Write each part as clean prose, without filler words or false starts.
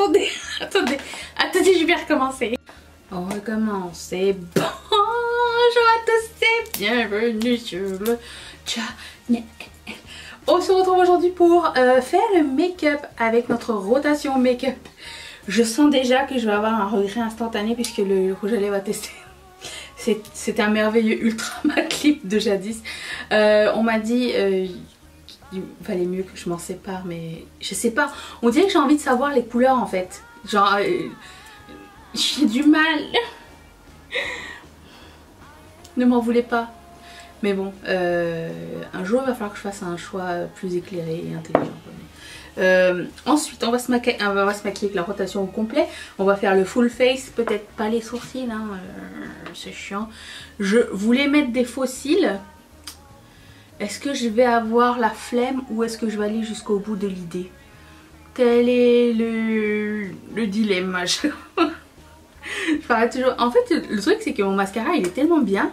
attendez, attendez, je vais recommencer. On recommence, c'est bonjour à tous et bienvenue sur le channel. On se retrouve aujourd'hui pour faire le make-up avec notre rotation make-up. Je sens déjà que je vais avoir un regret instantané puisque le rouge à lèvres à tester. C'est un merveilleux ultra matte clip de jadis. On m'a dit il fallait mieux que je m'en sépare, mais je sais pas. On dirait que j'ai envie de savoir les couleurs en fait. Genre, j'ai du mal. Ne m'en voulez pas. Mais bon, un jour il va falloir que je fasse un choix plus éclairé et intelligent. Ensuite, on va se maquiller avec la rotation au complet. On va faire le full face, peut-être pas les sourcils, hein, c'est chiant. Je voulais mettre des faux cils. Est-ce que je vais avoir la flemme ou est-ce que je vais aller jusqu'au bout de l'idée? Tel est le dilemme. Toujours... En fait, le truc c'est que mon mascara il est tellement bien,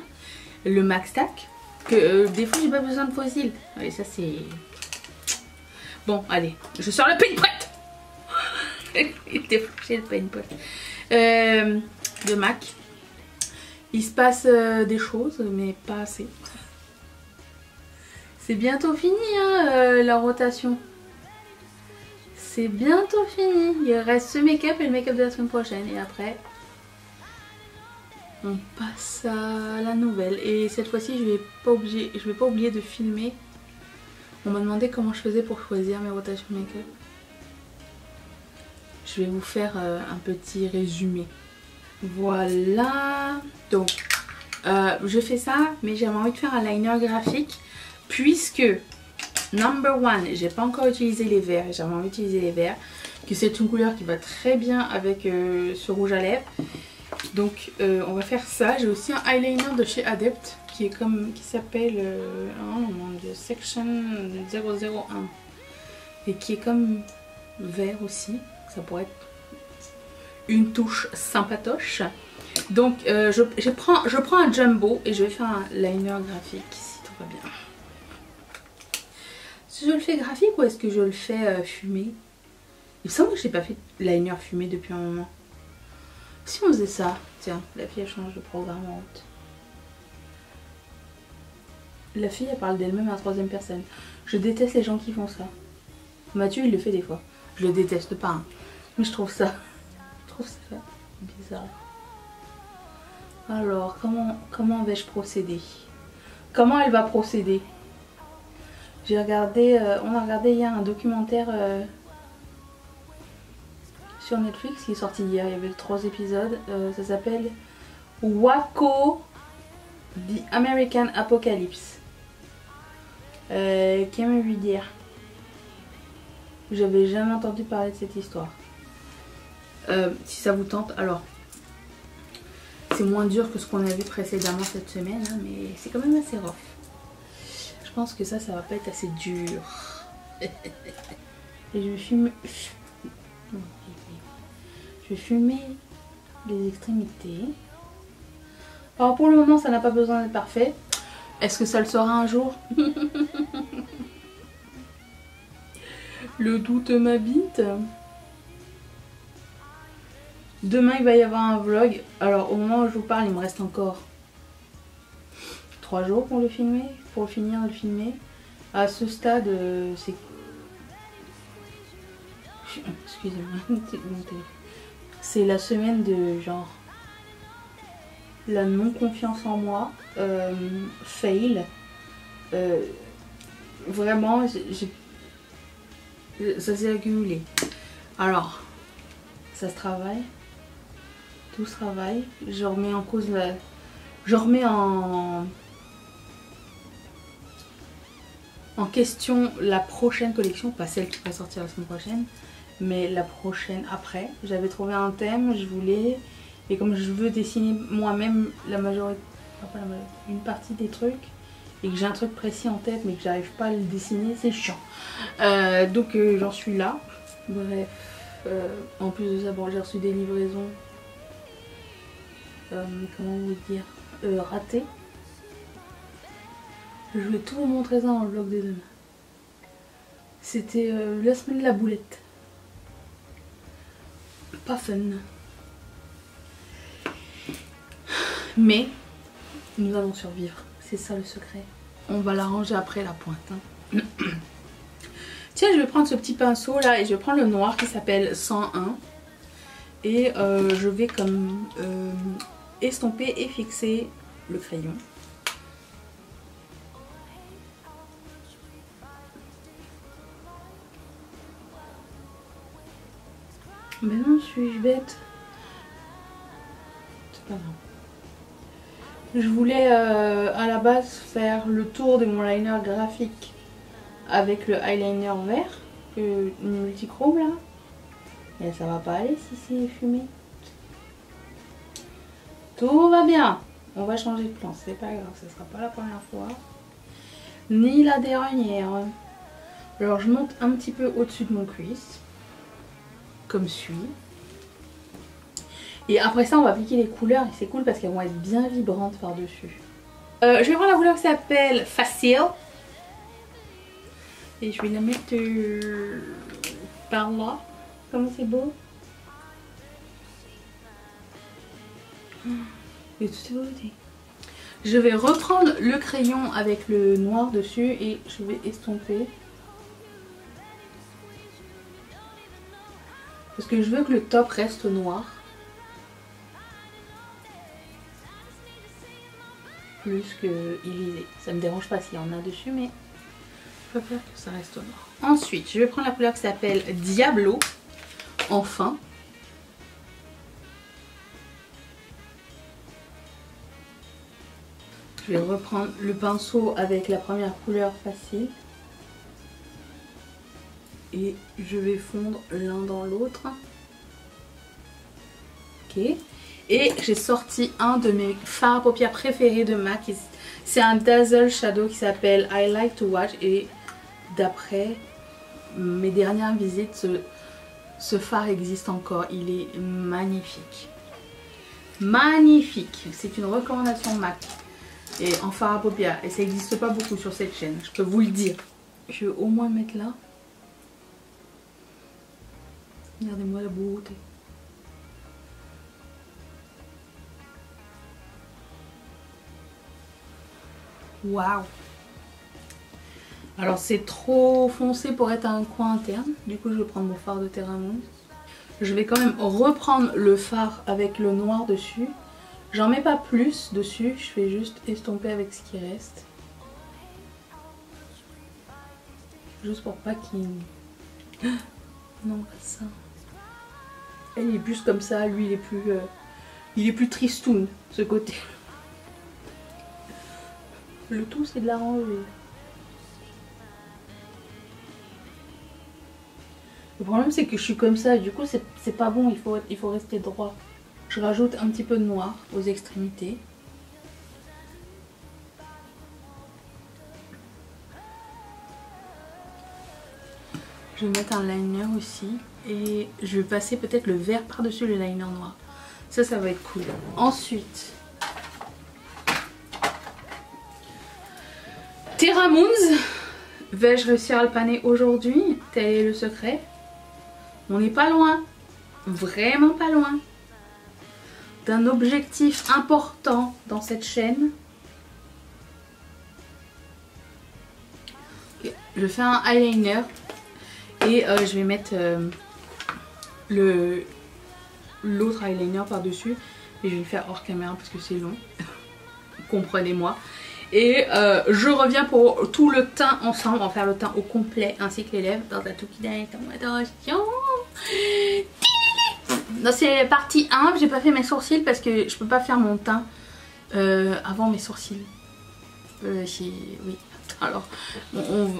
le Max Tack, que des fois j'ai pas besoin de faux cils. Et ça c'est... Bon, allez, je sors le paintbrush. Il était fouché le paintbrush. De MAC. Il se passe des choses, mais pas assez. C'est bientôt fini hein, la rotation. C'est bientôt fini. Il reste ce make-up et le make-up de la semaine prochaine. Et après, on passe à la nouvelle. Et cette fois-ci, je vais pas oublier de filmer. On m'a demandé comment je faisais pour choisir mes rotations make-up. Je vais vous faire un petit résumé. Voilà. Donc, je fais ça, mais j'avais envie de faire un liner graphique. Puisque, number one, j'ai pas encore utilisé les verts. J'avais envie d'utiliser les verts. Que c'est une couleur qui va très bien avec ce rouge à lèvres. Donc, on va faire ça. J'ai aussi un eyeliner de chez Adept. Qui s'appelle Section 001 et qui est comme vert aussi, ça pourrait être une touche sympatoche. Donc je prends un jumbo et je vais faire un liner graphique si tout va bien. Si je le fais graphique ou est-ce que je le fais fumé? Il me semble que je n'ai pas fait de liner fumé depuis un moment. Si on faisait ça, tiens, la fille elle change de programme en route. La fille elle parle d'elle-même à la troisième personne. Je déteste les gens qui font ça. Mathieu il le fait des fois. Je le déteste pas hein. Mais je trouve ça bizarre. Alors comment vais-je procéder? Comment elle va procéder? J'ai regardé, on a regardé hier un documentaire sur Netflix qui est sorti hier. Il y avait 3 épisodes. Ça s'appelle Waco The American Apocalypse. Qu'aimez-vous dire? J'avais jamais entendu parler de cette histoire. Si ça vous tente, alors c'est moins dur que ce qu'on a vu précédemment cette semaine, hein, mais c'est quand même assez rough. Je pense que ça va pas être assez dur. Et je vais fumer les extrémités. Alors pour le moment ça n'a pas besoin d'être parfait. Est-ce que ça le sera un jour? Le doute m'habite. Demain il va y avoir un vlog. Alors au moment où je vous parle il me reste encore 3 jours pour le filmer. Pour finir de le filmer. À ce stade c'est... Excusez-moi. C'est la semaine de genre... la non confiance en moi, fail, vraiment ça s'est accumulé. Alors ça se travaille, tout se travaille, je remets en cause je remets en question la prochaine collection, pas celle qui va sortir la semaine prochaine, mais la prochaine après. J'avais trouvé un thème, je voulais... Et comme je veux dessiner moi-même la majorité, enfin, une partie des trucs, et que j'ai un truc précis en tête mais que j'arrive pas à le dessiner, c'est chiant. Donc j'en suis là. Bref, en plus de ça, bon, j'ai reçu des livraisons, comment vous dire, ratées. Je vais tout vous montrer ça dans le vlog de demain. C'était la semaine de la boulette. pas fun. Mais nous allons survivre. C'est ça le secret. On va l'arranger après la pointe. Hein. Tiens, je vais prendre ce petit pinceau là et je vais prendre le noir qui s'appelle 101. Et je vais comme estomper et fixer le crayon. Mais non, suis-je bête? C'est pas grave. Je voulais à la base faire le tour de mon liner graphique avec le eyeliner vert, le multichrome là. Mais ça va pas aller si c'est fumé. Tout va bien. On va changer de plan, c'est pas grave, ce sera pas la première fois. Ni la dernière. Alors je monte un petit peu au-dessus de mon cuisse. Comme suit. Et après ça on va appliquer les couleurs et c'est cool parce qu'elles vont être bien vibrantes par dessus. Je vais prendre la couleur qui s'appelle Facile. Et je vais la mettre par là. Comment c'est beau. Et tout est beauté. Je vais reprendre le crayon avec le noir dessus et je vais estomper. Parce que je veux que le top reste noir. Plus que irisé. Ça me dérange pas s'il y en a dessus, mais je préfère que ça reste noir. Ensuite, je vais prendre la couleur qui s'appelle Diablo. Enfin. Je vais reprendre le pinceau avec la première couleur facile. Et je vais fondre l'un dans l'autre. Ok. Et j'ai sorti un de mes fards à paupières préférés de MAC. C'est un Dazzle Shadow qui s'appelle I Like to Watch. Et d'après mes dernières visites, ce fard existe encore. Il est magnifique. Magnifique. C'est une recommandation MAC. Et en fard à paupières. Et ça n'existe pas beaucoup sur cette chaîne. Je peux vous le dire. Je vais au moins mettre là. Regardez-moi la beauté. Waouh. Alors c'est trop foncé pour être un coin interne. Du coup je vais prendre mon fard de Terra Moon. Je vais quand même reprendre le fard avec le noir dessus. J'en mets pas plus dessus. Je fais juste estomper avec ce qui reste. Juste pour pas qu'il... Non, pas ça. Elle est plus comme ça, lui il est plus tristoun, ce côté. Le tout c'est de l'arranger. Le problème c'est que je suis comme ça, du coup c'est pas bon, il faut rester droit. Je rajoute un petit peu de noir aux extrémités. Je vais mettre un liner aussi. Et je vais passer peut-être le vert par-dessus le liner noir. Ça va être cool. Ensuite, Terra Moons. Vais-je réussir à le paner aujourd'hui? Tel est le secret. On n'est pas loin. Vraiment pas loin. D'un objectif important dans cette chaîne. Okay. Je fais un eyeliner. Et je vais mettre l'autre eyeliner par dessus. Et je vais le faire hors caméra parce que c'est long. Comprenez-moi. Et je reviens pour tout le teint ensemble. On va faire le teint au complet ainsi que les lèvres dans un tout petit attention. Non, c'est partie 1. J'ai pas fait mes sourcils parce que je peux pas faire mon teint avant mes sourcils. Oui. Alors,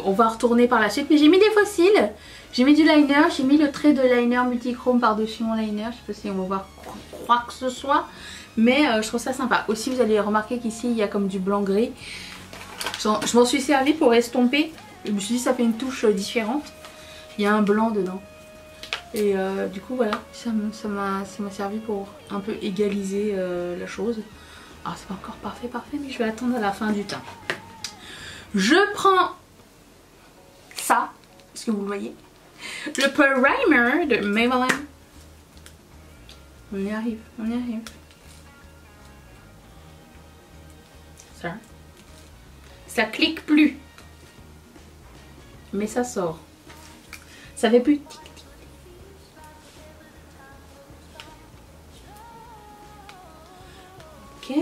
on va retourner par la suite. Mais j'ai mis des fossiles. J'ai mis du liner. J'ai mis le trait de liner multichrome par-dessus mon liner. Je sais pas si on va voir quoi que ce soit. Mais je trouve ça sympa. Aussi, vous allez remarquer qu'ici, il y a comme du blanc gris. Je m'en suis servi pour estomper. Je me suis dit, ça fait une touche différente. Il y a un blanc dedans. Et du coup, voilà. Ça m'a servi pour un peu égaliser la chose. Alors, c'est pas encore parfait, mais je vais attendre à la fin du teint. Je prends ça. Est-ce que vous le voyez? Le Primer de Maybelline. On y arrive, on y arrive. Ça clique plus. Mais ça sort. Ça fait plus tic tic. Ok.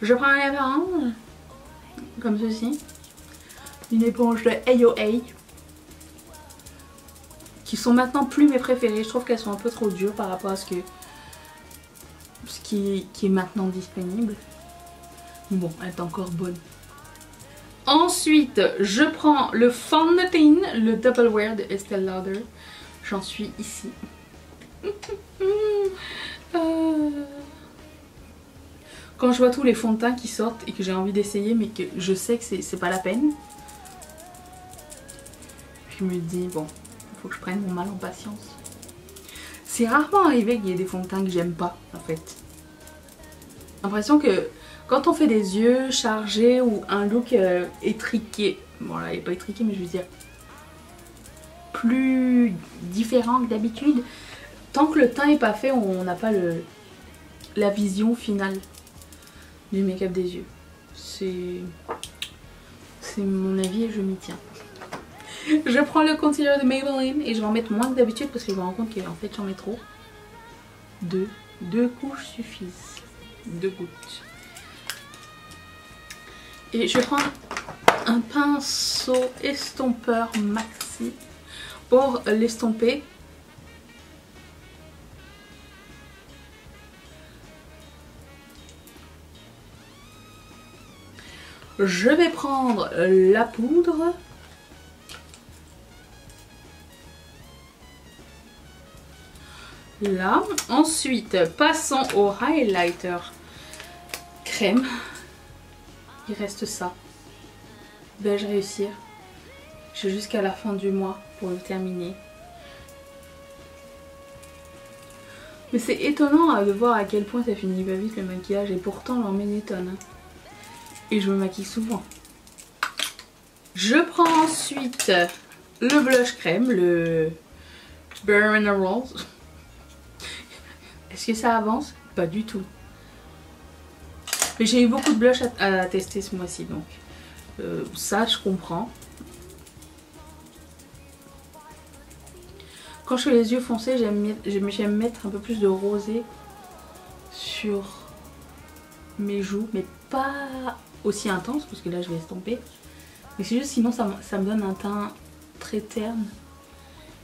Je prends un éponge. Comme ceci. Une éponge de AOA. Qui sont maintenant plus mes préférées. Je trouve qu'elles sont un peu trop dures par rapport à ce qui est maintenant disponible. Bon, elle est encore bonne. Ensuite, je prends le fond de teint, le Double Wear de Estée Lauder. J'en suis ici. Quand je vois tous les fonds de teint qui sortent et que j'ai envie d'essayer mais que je sais que c'est pas la peine, je me dis bon, il faut que je prenne mon mal en patience. C'est rarement arrivé qu'il y ait des fonds de teint que j'aime pas en fait. J'ai l'impression que quand on fait des yeux chargés ou un look étriqué, bon là il n'est pas étriqué mais je veux dire plus différent que d'habitude, tant que le teint est pas fait on n'a pas la vision finale du make-up des yeux. C'est mon avis et je m'y tiens. Je prends le concealer de Maybelline et je vais en mettre moins que d'habitude parce que je me rends compte qu'en fait j'en mets trop. Deux couches suffisent. 2 gouttes. Et je vais prendre un pinceau estompeur maxi pour l'estomper. Je vais prendre la poudre. Là. Ensuite, passons au highlighter crème. Il reste ça. Vais-je réussir? J'ai jusqu'à la fin du mois pour le terminer. Mais c'est étonnant de voir à quel point ça finit pas vite le maquillage et pourtant j'en mets des tonnes. Et je me maquille souvent. Je prends ensuite le blush crème, le Bare Minerals. Est-ce que ça avance? Pas du tout. Mais j'ai eu beaucoup de blush à tester ce mois-ci, donc ça je comprends. Quand je fais les yeux foncés, j'aime mettre un peu plus de rosé sur mes joues, mais pas aussi intense parce que là je vais estomper. Mais c'est juste sinon ça me donne un teint très terne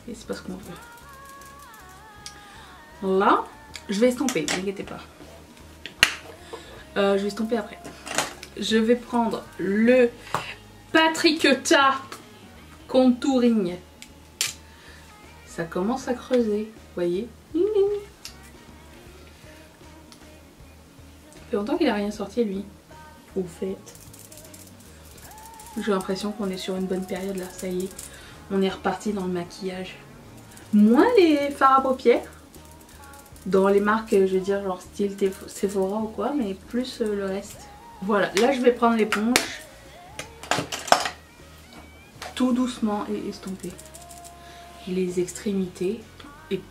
et c'est pas ce qu'on veut. Là, je vais estomper, ne vous inquiétez pas. Je vais estomper après. Je vais prendre le Patrickta Contouring. Ça commence à creuser, vous voyez. Ça fait longtemps qu'il n'a rien sorti lui. Au fait. J'ai l'impression qu'on est sur une bonne période là, ça y est. On est reparti dans le maquillage. Moins les fards à paupières. Dans les marques, je veux dire, genre style Sephora ou quoi, mais plus le reste. Voilà, là je vais prendre l'éponge. Tout doucement et estomper les extrémités.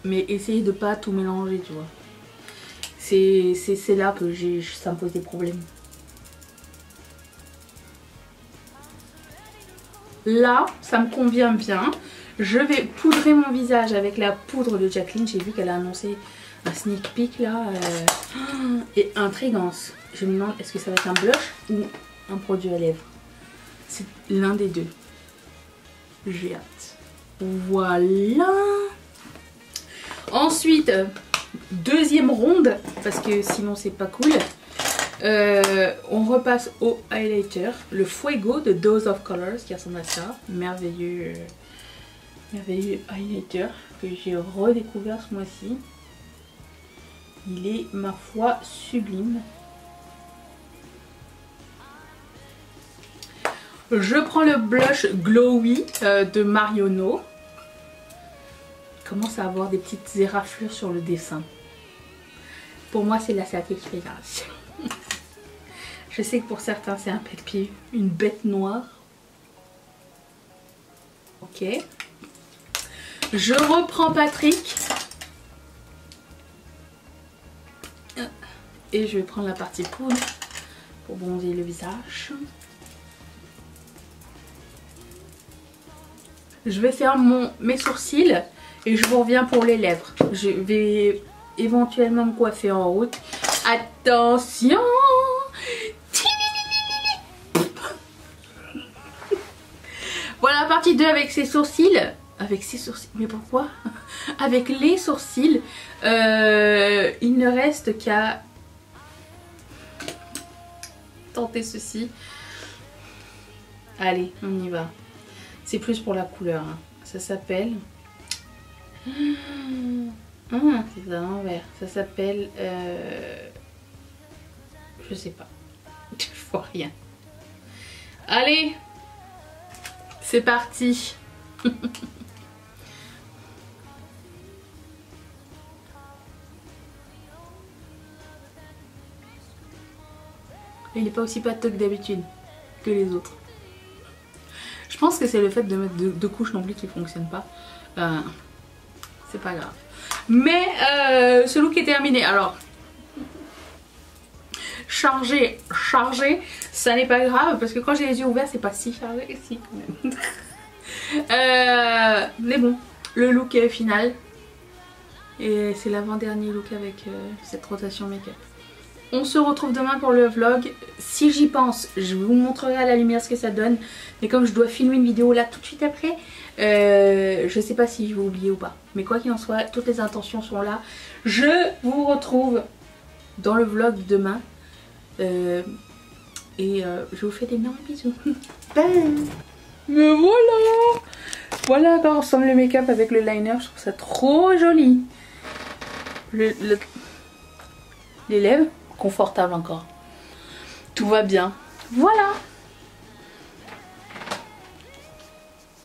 Mais essayer de pas tout mélanger, tu vois. C'est là que ça me pose des problèmes. Là, ça me convient bien. Je vais poudrer mon visage avec la poudre de Jacqueline. J'ai vu qu'elle a annoncé un sneak peek là. Et intrigance. Je me demande est-ce que ça va être un blush ou un produit à lèvres. C'est l'un des deux. J'ai hâte. Voilà. Ensuite, deuxième ronde. Parce que sinon c'est pas cool. On repasse au highlighter. Le Fuego de Dose of Colors qui ressemble à ça. Merveilleux highlighter que j'ai redécouvert ce mois-ci. Il est, ma foi, sublime. Je prends le blush Glowy de Marionneau. Il commence à avoir des petites éraflures sur le dessin. Pour moi, c'est la satisfaction. Je sais que pour certains, c'est un pet-pied, une bête noire. Ok. Je reprends Patrick. et je vais prendre la partie poudre pour bronzer le visage. Je vais faire mes sourcils et je vous reviens pour les lèvres. Je vais éventuellement me coiffer en route. Attention! Voilà la partie 2 avec ses sourcils. Avec ses sourcils, mais pourquoi? Avec les sourcils. Il ne reste qu'à tenter ceci. Allez, on y va. C'est plus pour la couleur. Hein. Ça s'appelle... c'est à l'envers. Ça s'appelle... Je sais pas. Je vois rien. Allez, c'est parti. Il n'est pas aussi pâteux que d'habitude, que les autres. Je pense que c'est le fait de mettre deux couches non plus qui ne fonctionne pas. C'est pas grave. Mais ce look est terminé. Alors, chargé, ça n'est pas grave parce que quand j'ai les yeux ouverts, c'est pas si chargé que si quand même. Mais bon, le look est final. Et c'est l'avant-dernier look avec cette rotation make-up. On se retrouve demain pour le vlog. Si j'y pense, je vous montrerai à la lumière ce que ça donne. Mais comme je dois filmer une vidéo là tout de suite après, je sais pas si je vais oublier ou pas. Mais quoi qu'il en soit, toutes les intentions sont là. Je vous retrouve dans le vlog demain. Je vous fais d'énormes bisous. Bye. Mais voilà. Voilà à quoi ressemble le make-up avec le liner. Je trouve ça trop joli. Les lèvres, confortable encore. Tout va bien. Voilà.